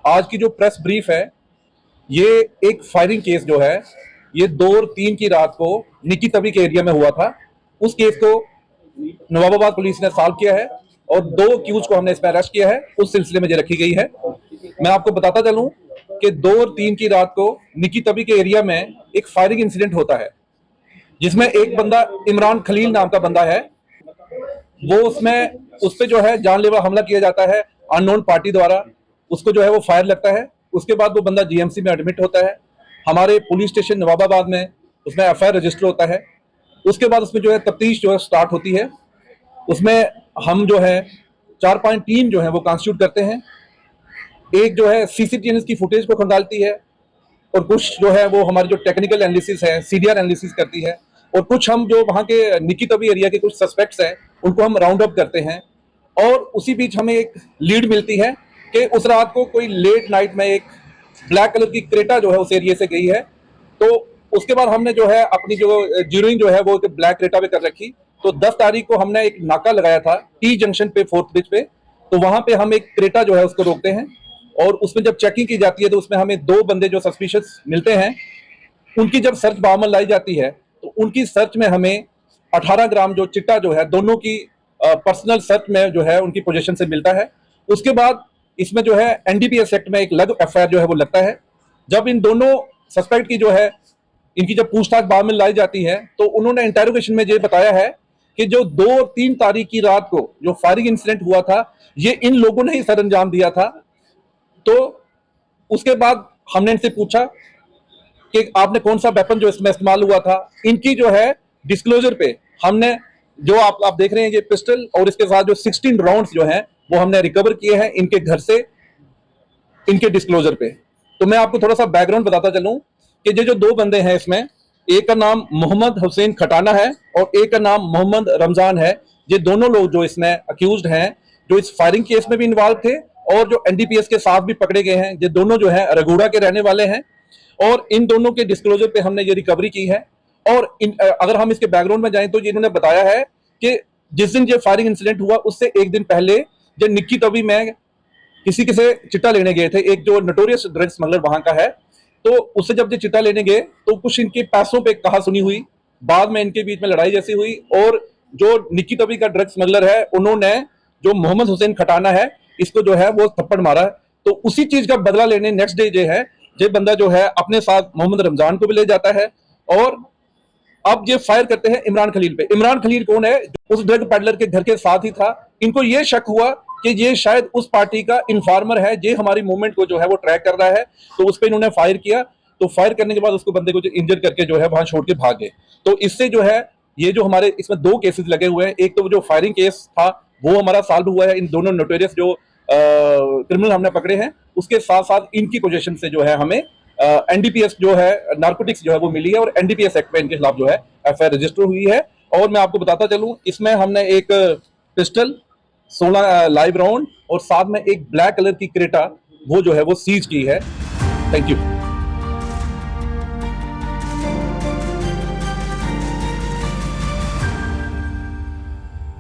आज की जो प्रेस ब्रीफ है, ये एक फायरिंग केस जो है, ये 2 और 3 की रात को निकी तवी के एरिया में हुआ था। उस केस को नवाबाबाद पुलिस ने सॉल्व किया है और 2 अक्यूज को हमने इसमें अरेस्ट किया है। उस सिलसिले में ये रखी गई है। मैं आपको बताता चलूं कि 2 और 3 की रात को निकी तवी के एरिया में एक फायरिंग इंसिडेंट होता है, जिसमें एक बंदा इमरान खलील नाम का बंदा है, वो उस पे जो है जानलेवा हमला किया जाता है अननोन पार्टी द्वारा। उसको जो है वो फायर लगता है। उसके बाद वो बंदा जीएमसी में एडमिट होता है। हमारे पुलिस स्टेशन नवाबाबाद में उसमें एफआईआर रजिस्टर होता है। उसके बाद उसमें जो है तफ्तीश जो है स्टार्ट होती है। उसमें हम जो है 4-5 टीम जो है वो कॉन्स्टिट्यूट करते हैं। एक जो है सीसीटीवी की फुटेज को खंगालती है और कुछ जो है वो हमारी जो टेक्निकल एनालिसिस है, सीडीआर एनालिसिस करती है, और कुछ हम जो वहाँ के निकी तवी एरिया के कुछ सस्पेक्ट्स हैं उनको हम राउंड अप करते हैं। और उसी बीच हमें एक लीड मिलती है कि उस रात को कोई लेट नाइट में एक ब्लैक कलर की क्रेटा जो है उस एरिया से गई है। तो उसके बाद हमने जो है अपनी जो जीरोइंग जो है वो ब्लैक क्रेटा पे कर रखी। तो 10 तारीख को हमने एक नाका लगाया था टी जंक्शन पे, 4th ब्रिज पे। तो वहां पे हम एक क्रेटा जो है उसको रोकते हैं और उसमें जब चेकिंग की जाती है तो उसमें हमें 2 बंदे जो सस्पिशियस मिलते हैं। उनकी जब सर्च बामल लाई जाती है तो उनकी सर्च में हमें 18 ग्राम जो चिट्टा जो है दोनों की पर्सनल सर्च में जो है उनकी पोजीशन से मिलता है। उसके बाद इसमें जो है एनडीपीएस एक्ट में एक अलग एफआईआर जो है वो लगता है। जब इन दोनों सस्पेक्ट की जो है इनकी जब पूछताछ बाद में लाई जाती है तो उन्होंने इंटेरोगेशन में ये बताया है कि जो 2 और 3 तारीख की रात को जो फायरिंग इंसिडेंट हुआ था ये इन लोगों ने ही सर अंजाम दिया था। तो उसके बाद हमने इनसे पूछा कि आपने कौन सा वेपन जो इसमें इस्तेमाल हुआ था। इनकी जो है डिस्क्लोजर पे हमने जो आप देख रहे हैं ये पिस्टल और इसके साथ जो 16 राउंड्स जो हैं वो हमने रिकवर किए हैं इनके घर से, इनके डिस्क्लोजर पे। तो मैं आपको थोड़ा सा बैकग्राउंड बताता चलूं कि ये जो 2 बंदे हैं इसमें, एक का नाम मोहम्मद हुसैन खटाना है और एक का नाम मोहम्मद रमजान है। ये दोनों लोग जो इसमें अक्यूज्ड हैं, जो इस फायरिंग केस में भी इन्वॉल्व थे और जो एनडीपीएस के साथ भी पकड़े गए हैं, ये दोनों जो है रघुड़ा के रहने वाले हैं। और इन दोनों के डिस्क्लोजर पे हमने ये रिकवरी की है। और अगर हम इसके बैकग्राउंड में जाएं तो ये इन्होंने बताया है कि जिस दिन ये फायरिंग इंसिडेंट हुआ उससे एक दिन पहले ये निक्की तवी में किसी से चिट्टा लेने गए थे। एक जो नोटोरियस ड्रग स्मगलर वहां का है, तो उससे जब ये चिट्टा लेने गए तो कुछ इनके पैसों पे कहा सुनी हुई, बाद में इनके बीच में लड़ाई जैसी हुई और जो निक्की तवी का ड्रग स्मगलर है उन्होंने जो मोहम्मद हुसैन खटाना है इसको जो है वो थप्पड़ मारा। तो उसी चीज का बदला लेने नेक्स्ट डे जो है ये बंदा जो है अपने साथ मोहम्मद रमजान को भी ले जाता है और अब ये फायर करते हैं इमरान खलील पे। इमरान खलील कौन है? उस ड्रग पैडलर के घर के साथ ही था। इनको ये शक हुआ कि ये शायद उस पार्टी का इन्फॉर्मर है, ये हमारी मूवमेंट को जो है वो ट्रैक कर रहा है। तो उस पर इन्होंने फायर किया। तो फायर करने के बाद उसको बंदे को इंजर करके जो है वहां छोड़ के भाग गए। तो इससे जो है ये जो हमारे इसमें 2 केसेस लगे हुए हैं। एक तो जो फायरिंग केस था वो हमारा सॉल्व हुआ है। इन दोनों नोटोरियस जो क्रिमिनल हमने पकड़े हैं उसके साथ साथ इनकी पोजीशन से जो है हमें एनडीपीएस जो है नार्कोटिक्स जो है वो मिली है और एनडीपीएस एक्ट में इनके खिलाफ जो है एफआईआर रजिस्टर हुई है। और मैं आपको बताता चलूं इसमें हमने एक पिस्टल, 16 लाइव राउंड और साथ में एक ब्लैक कलर की क्रेटा वो जो है वो सीज की है। Thank you.